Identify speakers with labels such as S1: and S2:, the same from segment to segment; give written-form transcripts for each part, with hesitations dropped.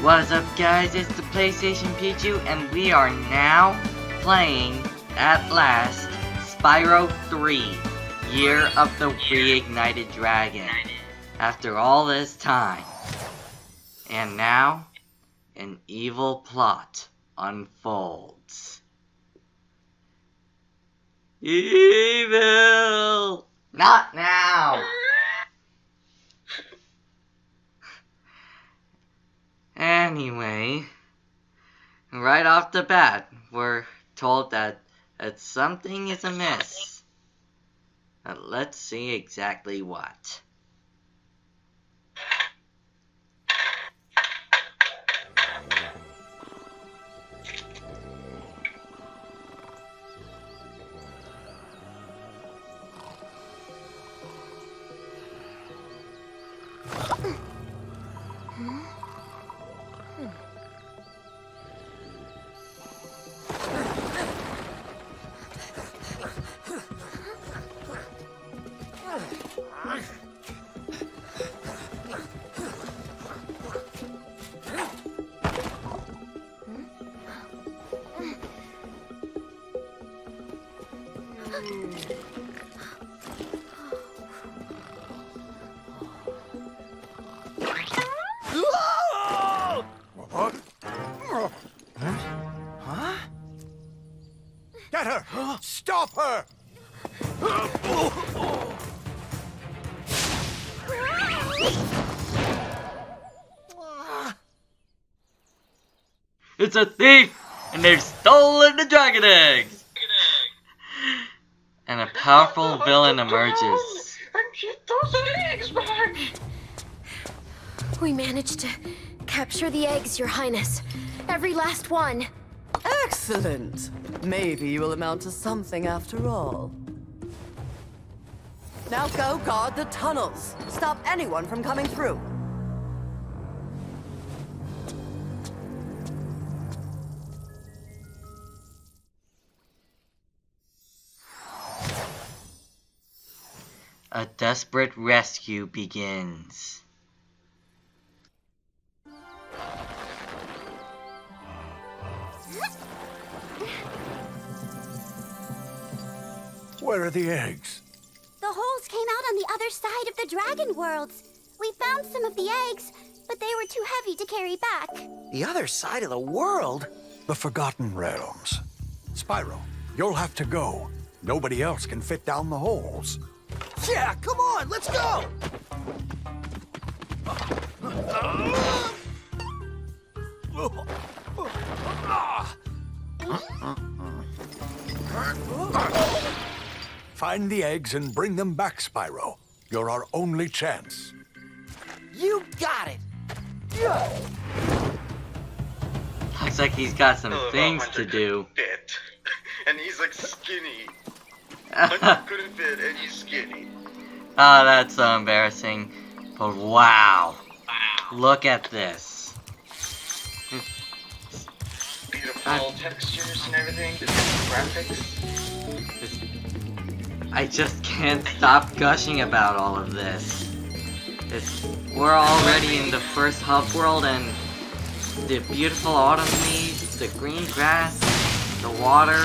S1: What's up guys, it's the PlayStation Pichu and we are now playing, at last, Spyro 3, Year of the Reignited Dragon. After all this time. And now, an evil plot unfolds. Evil! Not now! Anyway, right off the bat, we're told that something is amiss. Let's see exactly what.
S2: Get her! Stop her!
S1: It's a thief! And they've stolen the dragon eggs! And a powerful villain emerges.
S3: And get those eggs back!
S4: We managed to capture the eggs, Your Highness. Every last one.
S5: Excellent. Maybe you will amount to something after all. Now go guard the tunnels. Stop anyone from coming through.
S1: A desperate rescue begins.
S2: Where are the eggs?
S6: The holes came out on the other side of the dragon worlds. We found some of the eggs, but they were too heavy to carry back.
S7: The other side of the world?
S2: The Forgotten Realms. Spyro, you'll have to go. Nobody else can fit down the holes.
S7: Yeah, come on, let's go!
S2: Find the eggs and bring them back, Spyro. You're our only chance.
S7: You got it!
S1: Looks like he's got some
S3: Hello,
S1: things
S3: Hunter
S1: to do.
S3: couldn't fit. And he's like skinny. Hunter couldn't fit and he's skinny.
S1: Oh, that's so embarrassing. But wow. Look at this.
S3: Beautiful textures and everything, the graphics.
S1: I just can't stop gushing about all of this. We're already in the first hub world and the beautiful autumn leaves, the green grass, the water,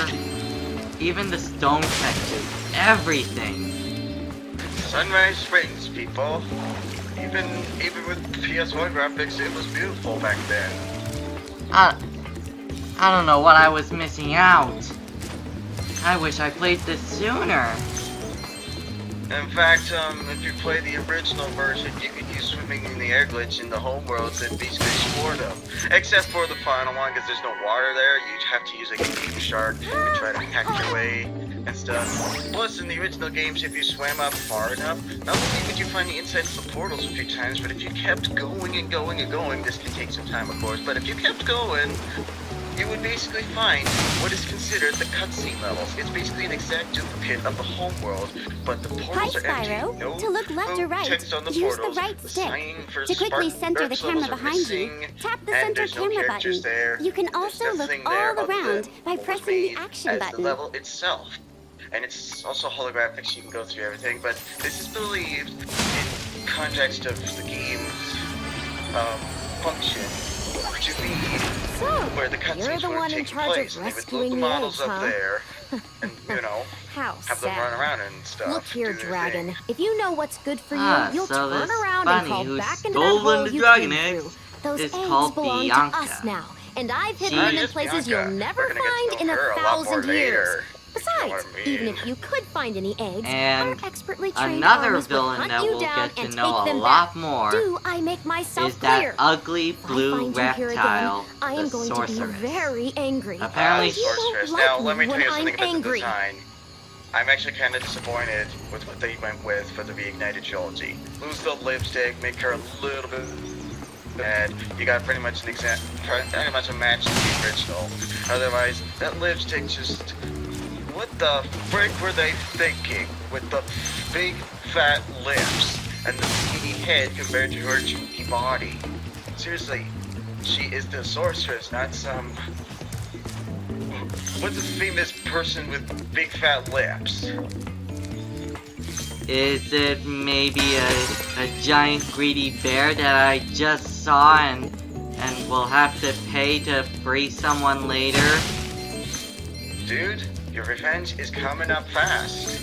S1: even the stone textures, everything.
S3: Sunrise Springs, people. Even with PS1 graphics, it was beautiful back then.
S1: I don't know what I was missing out. I wish I played this sooner.
S3: In fact, if you play the original version, you could use swimming in the air glitch in the home worlds and basically explore them. Except for the final one, because there's no water there, you'd have to use like a game shark and try to hack your way and stuff. Plus, in the original games, if you swam up far enough, not only would you find the insides of the portals a few times, but if you kept going and going and going, this can take some time of course, but if you kept going, you would basically find what is considered the cutscene levels. It's basically an exact duplicate of the home world, but the portals are empty.
S6: Spyro.
S3: No,
S6: To look left or right,
S3: text on the
S6: use
S3: portals.
S6: the right
S3: The
S6: stick.
S3: sign for
S6: To quickly
S3: Spartan
S6: center the
S3: Dark
S6: camera
S3: levels are
S6: behind you,
S3: missing,
S6: tap the
S3: and
S6: center
S3: there's no
S6: camera
S3: characters
S6: button.
S3: there.
S6: You can
S3: There's
S6: also look
S3: nothing there
S6: all
S3: other
S6: around
S3: than
S6: by
S3: what was
S6: pressing the
S3: made
S6: action
S3: as
S6: button.
S3: the level itself. And it's also holographic, so you can go through everything, but this is believed in context of the game's function to be
S4: So,
S3: where the
S4: you're
S3: cutscenes
S4: the
S3: would
S4: one
S3: have
S4: in
S3: taken
S4: charge
S3: place.
S4: of
S3: And they would
S4: rescuing
S3: load the
S4: the
S3: models
S4: eggs,
S3: up
S4: huh?
S3: there, and
S4: How
S3: have them run
S4: sad.
S3: around and stuff.
S4: Look here,
S3: do their
S4: Dragon.
S3: thing.
S4: If you know what's good for
S1: Ah,
S4: you, you'll
S1: so
S4: turn
S1: this
S4: around and
S1: bunny
S4: crawl
S1: who's
S4: back into that
S1: stolen
S4: hole
S1: the
S4: you
S1: dragon
S4: came
S1: eggs
S4: through. Those
S1: is
S4: eggs
S1: called
S4: belong
S1: Bianca.
S4: to us now, and I've hidden
S3: Ah,
S4: them in
S3: yes,
S4: places
S3: Bianca.
S4: you'll never
S3: We're gonna get to
S4: find
S3: know
S4: in
S3: her a lot more
S4: 1,000 years.
S3: later.
S4: Besides,
S3: You know what I
S4: even
S3: mean.
S4: if you could find any eggs,
S1: And
S4: our expertly trained
S1: another
S4: armies would
S1: villain
S4: hunt
S1: that
S4: you
S1: we'll
S4: down
S1: get to
S4: and
S1: know
S4: take
S1: a
S4: them
S1: lot
S4: back.
S1: more
S4: Do I make myself
S1: is that
S4: clear?
S1: ugly
S4: If I
S1: blue
S4: find you here
S1: reptile,
S4: again, I
S1: the
S4: am going
S1: sorceress.
S4: to be very angry.
S1: Apparently,
S4: And you won't
S3: Sorceress.
S4: like
S3: Now, let me
S4: me
S3: tell
S4: when
S3: you
S4: I'm
S3: something about the
S4: angry.
S3: design. I'm actually kind of disappointed with what they went with for the Reignited Trilogy. Lose the lipstick, make her a little bit bad. You got pretty much pretty much a match to the original. Otherwise, that lipstick just... What the frick were they thinking? With the big fat lips and the skinny head compared to her chunky body. Seriously, she is the sorceress, not some... What's a famous person with big fat lips?
S1: is it maybe a giant greedy bear that I just saw and will have to pay to free someone later?
S3: Dude, your revenge is coming up fast.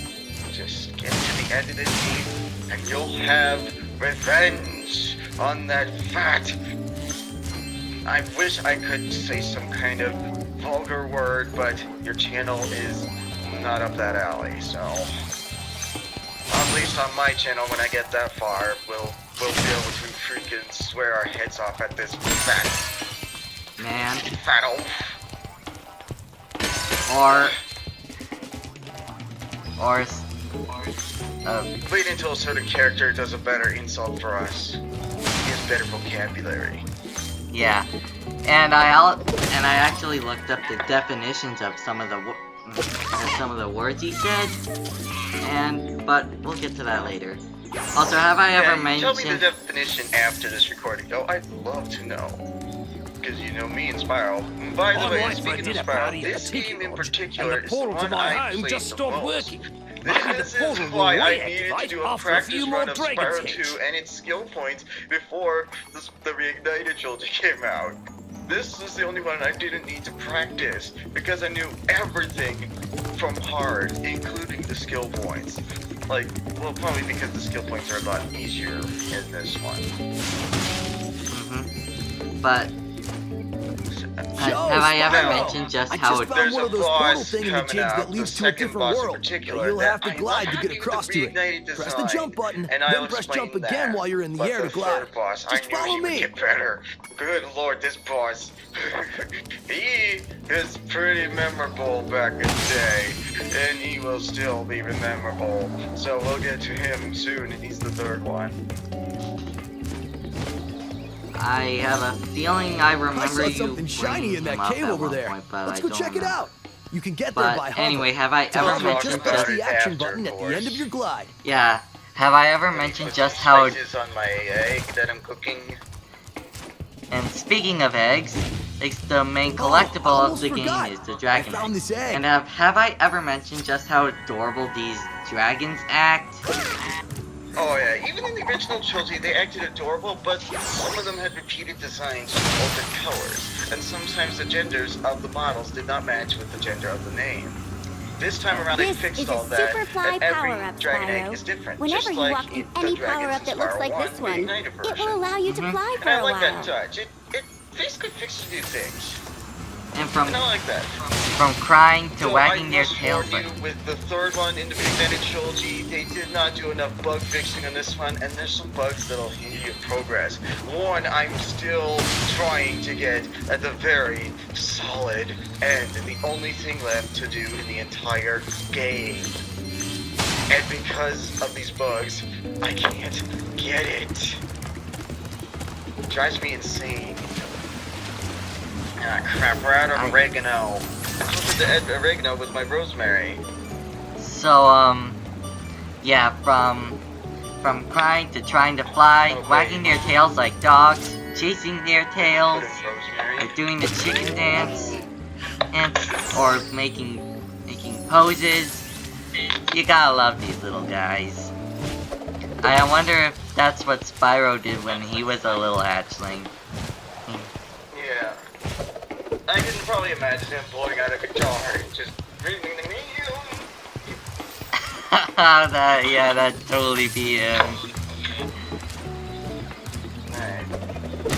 S3: Just get to the end of this game and you'll have revenge on that fat... I wish I could say some kind of vulgar word, but your channel is not up that alley, so... At least on my channel, when I get that far, we'll be able to freaking swear our heads off at this
S1: Man.
S3: fat oaf. Wait until a certain character does a better insult for us. He has better vocabulary.
S1: Yeah, and I actually looked up the definitions of some of the words he said, but we'll get to that later. Also, have I ever
S3: Tell me the
S1: mentioned?
S3: definition after this recording, though. I'd love to know. Because you know me and Spyro. By the way, speaking of Spyro, this game in particular is the one I played the most. This is why I needed to do a practice run of Spyro 2 and its skill points before the Reignited Trilogy came out. This is the only one I didn't need to practice, because I knew everything from hard, including the skill points. Like, well, probably because the skill points are a lot easier in this one.
S1: But have I ever mentioned just how it?
S7: found one of those portal
S3: There's a
S7: thing in the
S3: boss
S7: jigs
S3: coming
S7: that
S3: out,
S7: leads
S3: the
S7: to a
S3: second
S7: different
S3: boss in
S7: world.
S3: particular,
S7: But you'll have to
S3: that
S7: glide
S3: I'm
S7: to get
S3: lacking
S7: across
S3: the
S7: to it.
S3: Reignited
S7: Press the
S3: design,
S7: jump button,
S3: and I'll
S7: then press jump
S3: explain
S7: again
S3: that.
S7: while you're in the
S3: But
S7: air
S3: the
S7: to glide.
S3: third boss,
S7: Just
S3: I knew
S7: follow
S3: he would
S7: me.
S3: get better. Good lord, this boss. He is pretty memorable back in the day, and he will still be memorable. So we'll get to him soon, and he's the third one.
S1: I have a feeling I remember
S7: I saw
S1: you
S7: something shiny
S1: bringing
S7: in that
S1: him up
S7: cave
S1: at
S7: over
S1: one
S7: there.
S1: point, but
S7: Let's
S1: I
S7: go
S1: don't
S7: check it
S1: remember.
S7: out. You can get there by
S1: But
S7: hover.
S1: anyway, have I
S7: Tell
S1: ever
S7: me,
S3: talk
S7: just
S1: mentioned
S3: about
S7: press
S1: just
S7: the
S3: it
S7: action
S3: after,
S7: button
S3: of
S7: at the end of
S3: course.
S7: your glide.
S1: yeah? Have I ever mentioned just how?
S3: Spices on my egg that I'm cooking.
S1: And speaking of eggs, the main
S7: Oh,
S1: collectible of
S7: almost
S1: the
S7: forgot.
S1: game is the dragon
S7: I found
S1: egg.
S7: this egg.
S1: And have I ever mentioned just how adorable these dragons act?
S3: Oh yeah, even in the original trilogy, they acted adorable, but some of them had repeated designs with altered colors, and sometimes the genders of the models did not match with the gender of the name. This time around, they
S6: This
S3: fixed
S6: is a
S3: all that,
S6: Superfly
S3: and every
S6: power-up,
S3: dragon egg
S6: Spyro.
S3: is different.
S6: Whenever
S3: just
S6: you
S3: like
S6: walk in
S3: the
S6: any
S3: dragons
S6: power-up
S3: in
S6: that looks
S3: Spyro
S6: like
S3: 1,
S6: this
S3: the
S6: one,
S3: Reignited
S6: it
S3: version.
S6: will allow you to fly for
S3: And I
S6: a
S3: like that
S6: while.
S3: touch. It basically fixes new things.
S1: And from
S3: And I like that.
S1: crying to
S3: So
S1: wagging
S3: I
S1: their
S3: must
S1: tails.
S3: warn you, with the third one in the Reignited Trilogy, they did not do enough bug fixing on this one, and there's some bugs that'll hinder your progress. One I'm still trying to get at the very solid end, and the only thing left to do in the entire game. And because of these bugs, I can't get it. It drives me insane. Ah, crap, we're out of oregano. I put the oregano with my rosemary.
S1: So yeah, from crying to trying to fly,
S3: Okay.
S1: wagging their tails like dogs, chasing their tails,
S3: Put in rosemary.
S1: or doing the chicken dance, and or making poses. You gotta love these little guys. I wonder if that's what Spyro did when he was a little hatchling.
S3: Yeah, I can probably imagine him pulling out a guitar and just.
S1: That'd totally be him.
S3: Alright.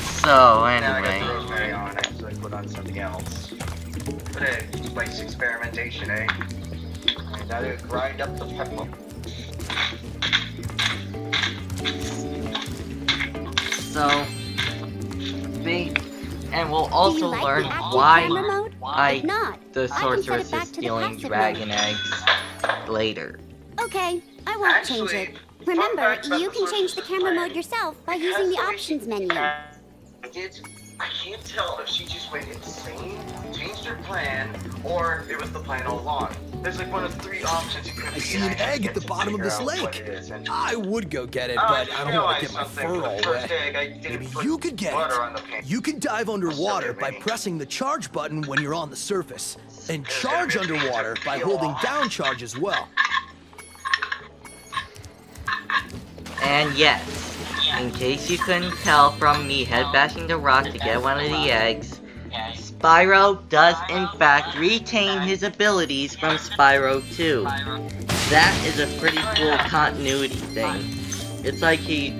S1: So,
S3: Now I got
S1: anyway.
S3: the rosemary on it, so I put on something else. But hey, spice experimentation, eh? I gotta grind up the pepper.
S1: So, and we'll
S6: Do you
S1: also
S6: like
S1: learn
S6: the active
S1: why
S6: camera mode? If not,
S1: the
S6: I can set
S1: sorceress
S6: it back
S1: is
S6: to the
S1: stealing
S6: passive
S1: dragon
S6: mode.
S1: eggs later.
S6: Okay, I won't change it. Remember, you can change the camera mode yourself by using the options menu.
S3: I can't tell if she just went insane, changed her plan, or it was the plan all along. There's like one of three options it could be.
S7: I see an egg at the bottom of this lake. I would go get it, but I don't want to get my fur all wet. Maybe you could get it. You can dive underwater by pressing the charge button when you're on the surface, and charge underwater by holding down charge as well.
S1: And yes, in case you couldn't tell from me head bashing the rock to get one of the eggs, Spyro does in fact retain his abilities from Spyro 2. That is a pretty cool continuity thing. It's like he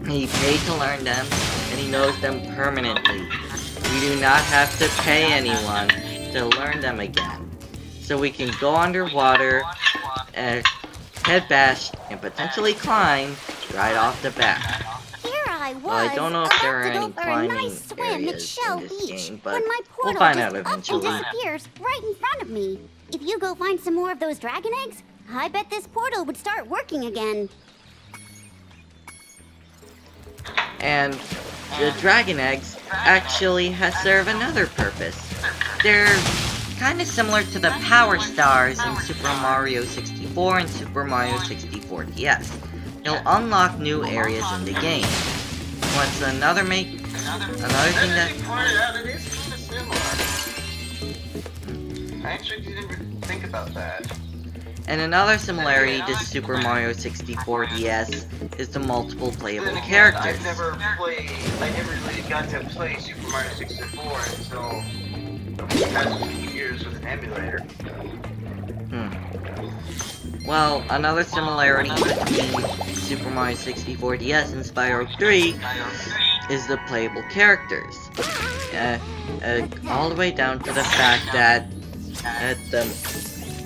S1: paid to learn them, and he knows them permanently. We do not have to pay anyone to learn them again. So we can go underwater, head bash, and potentially climb right off the bat.
S6: Here I was,
S1: Well, I don't know if
S6: about
S1: there are
S6: to go
S1: any
S6: for a
S1: climbing
S6: nice swim at
S1: areas
S6: Shell
S1: in this
S6: Beach
S1: game, but
S6: when my
S1: we'll
S6: portal
S1: find
S6: just
S1: out
S6: up
S1: eventually.
S6: and disappears right in front of me. If you go find some more of those dragon eggs, I bet this portal would start working again.
S1: And the dragon eggs actually serve another purpose. They're kind of similar to the power stars in Super Mario 64 and Super Mario 64 DS. They'll unlock new areas in the game. What's another thing that
S3: pointed out, it is kind of similar. I actually didn't even think about that.
S1: And another similarity to Super Mario 64 DS is the multiple playable
S3: Then again,
S1: characters.
S3: I never really got to play Super Mario 64 until the past few years with an emulator.
S1: Well, another similarity between Super Mario 64 DS and Spyro 3 is the playable characters. All the way down to the fact that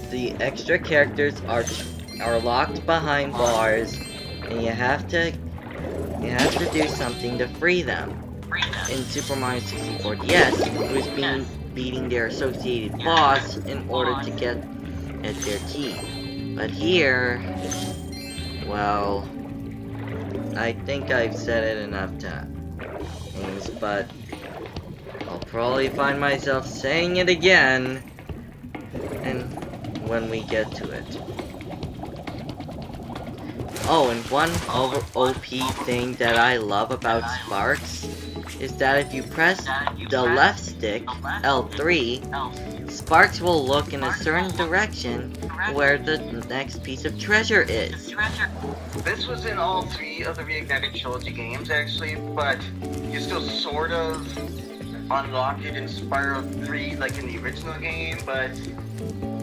S1: the extra characters are locked behind bars, and you have to do something to free them. In Super Mario 64 DS, it was beating their associated boss in order to get at their key. But here, well, I think I've said it enough times, but I'll probably find myself saying it again, and when we get to it. Oh, and one OP thing that I love about Sparks is that if you press the left stick, L3, Sparks will look in a certain direction where the next piece of treasure is.
S3: This was in all three of the Reignited Trilogy games, actually, but you still sort of unlock it in Spyro 3, like in the original game, but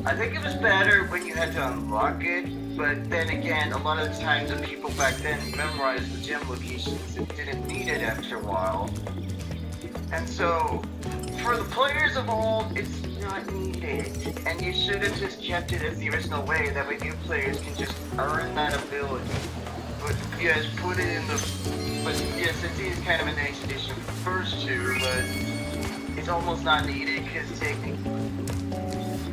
S3: I think it was better when you had to unlock it, but then again, a lot of the times the people back then memorized the gem locations and didn't need it after a while. And so, for the players of old, it's not needed. And you should have just kept it as the original way, that way new players can just earn that ability. But yes, put it in the... But yes, it is kind of a nice addition for the first two, but it's almost not needed, because technically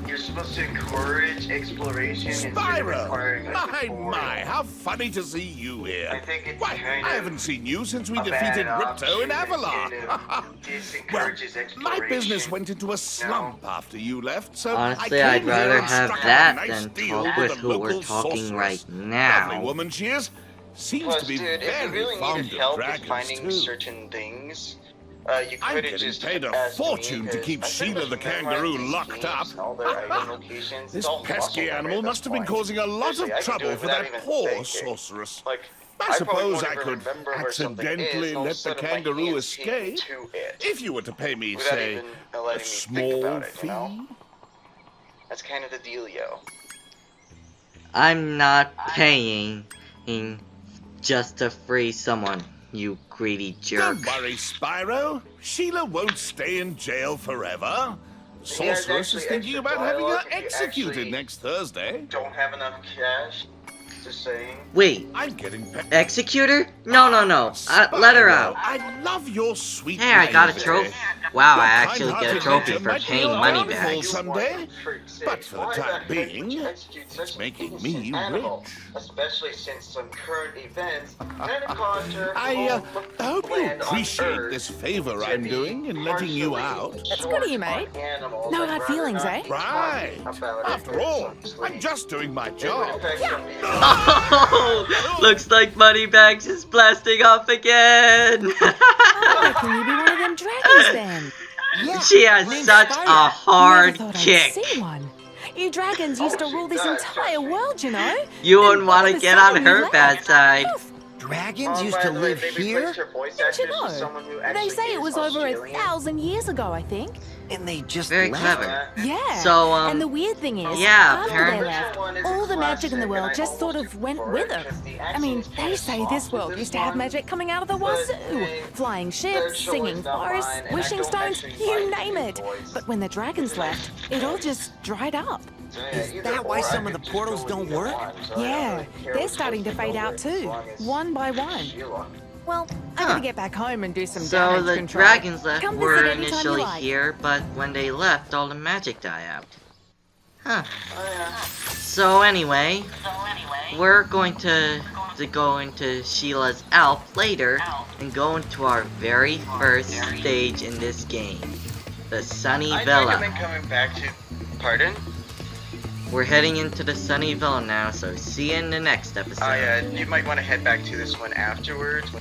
S3: you're supposed to encourage exploration instead of requiring a tutorial.
S8: My, how funny to see you here.
S3: I think it's
S8: Why,
S3: kind
S8: I
S3: of
S8: haven't seen you since we
S3: a
S8: defeated
S3: bad
S8: Ripto in
S3: option
S8: Avalar.
S3: and
S8: Well,
S3: disencourages
S8: my
S3: exploration.
S8: business went into a slump after you left, so
S1: Honestly,
S8: I
S1: I'd
S8: came here
S1: rather
S8: and
S1: have
S8: struck out a
S1: that
S8: nice
S1: than
S8: deal
S1: talk
S8: with
S1: with
S8: a
S1: who we're
S8: local
S1: talking
S8: sorceress.
S1: right
S8: Lovely
S1: now.
S8: woman she is. Seems
S3: Plus,
S8: to be
S3: dude, if
S8: very
S3: you really
S8: fond
S3: needed
S8: of
S3: help with
S8: dragons
S3: finding
S8: too.
S3: certain things, you
S8: I'm
S3: could have
S8: getting
S3: just
S8: paid a
S3: asked me,
S8: fortune to
S3: 'cause
S8: keep
S3: I pretty
S8: Sheila
S3: much
S8: the
S3: memorized
S8: kangaroo
S3: these
S8: locked
S3: games
S8: up.
S3: and all their item locations.
S8: This
S3: It's all
S8: pesky
S3: muscle memory
S8: animal
S3: at
S8: must
S3: this
S8: have been
S3: point.
S8: causing a lot
S3: Seriously, I
S8: of
S3: can do
S8: trouble
S3: it
S8: for
S3: without
S8: that
S3: even
S8: poor
S3: thinking.
S8: sorceress.
S3: Like,
S8: I suppose
S3: won't
S8: I
S3: even
S8: could
S3: remember where something is,
S8: accidentally
S3: and all of a
S8: let the
S3: sudden my
S8: kangaroo
S3: hands take me
S8: escape.
S3: to it,
S8: If you were to pay me,
S3: without
S8: say,
S3: even
S8: a
S3: letting me think
S8: small
S3: about it,
S8: fee.
S3: you know? That's kind of the dealio.
S1: I'm not paying just to free someone, you greedy jerk.
S8: Don't worry, Spyro. Sheila won't stay in jail forever. The
S3: He has
S8: sorceress is
S3: actually
S8: thinking
S3: extra
S8: about having her
S3: dialogue if you
S8: executed
S3: actually
S8: next Thursday.
S3: Don't have enough cash. Just saying.
S1: Wait,
S8: I'm getting
S1: executor? No. Let her out.
S8: I love your sweet
S1: Hey, I got a
S8: naivety.
S1: trophy. Wow,
S8: Your
S1: I actually get a
S8: kind-hearted
S1: trophy
S8: nature
S1: for
S8: might be
S1: paying
S8: your
S1: money
S8: downfall
S1: back.
S8: someday, but for the time being, it's making me rich.
S3: Especially since some current events that caused her
S8: I
S3: to
S8: hope you
S3: land on
S8: appreciate
S3: Earth
S8: this favor
S3: to
S8: I'm
S3: be
S8: doing in letting you
S3: partially
S8: out.
S9: That's good of you, mate.
S3: on animals
S9: No
S3: and
S9: hard
S3: rather
S9: feelings,
S3: not
S9: eh?
S3: be
S8: Right.
S3: talking about it
S8: After all,
S3: precisely.
S8: I'm just doing my
S3: It would
S8: job.
S3: affect some people.
S1: Oh, looks like Moneybags is blasting off again.
S9: I reckon you be one of them dragons then.
S1: She has such a hard
S9: Never thought I'd
S1: kick.
S9: see one. You dragons used to rule this entire world, you know.
S1: You
S9: Then
S1: wouldn't want
S9: all
S1: to
S9: of a
S1: get on
S9: sudden you
S1: her
S9: left.
S1: bad side.
S9: Poof.
S10: Dragons
S3: Oh,
S10: used
S3: by
S10: to
S3: the way,
S10: live
S3: they
S10: here,
S3: replaced her voice
S9: Didn't you
S3: actress with
S9: know?
S3: someone who
S9: They
S3: actually
S9: say it
S3: is
S9: was over
S3: Australian.
S9: 1,000 years ago, I think.
S10: and they just
S1: Very
S10: left.
S1: clever.
S9: Yeah.
S1: So,
S9: and the weird thing is,
S1: yeah,
S9: after
S1: apparently-
S9: they left, all the magic in the world just sort of went with her. I mean, they say this world used to have magic coming out of the wazoo. Flying ships, singing forests, wishing stones, you name it. But when the dragons left, it all just dried up.
S10: Is that why some of the portals don't work?
S9: Yeah, they're starting to fade out too, one by one. Well, I gotta get back home and do some
S1: So
S9: damage
S1: the
S9: control.
S1: dragons left
S9: Come
S1: were
S9: visit anytime you
S1: initially
S9: like.
S1: here, but when they left, all the magic died out. Huh. So anyway, we're going to go into Sheila's Alp later and go into our very first stage in this game, the Sunny
S3: I
S1: Villa.
S3: recommend coming back to. Pardon?
S1: We're heading into the Sunny Villa now, so see you in the next episode.
S3: Oh yeah, you might want to head back to this one afterwards.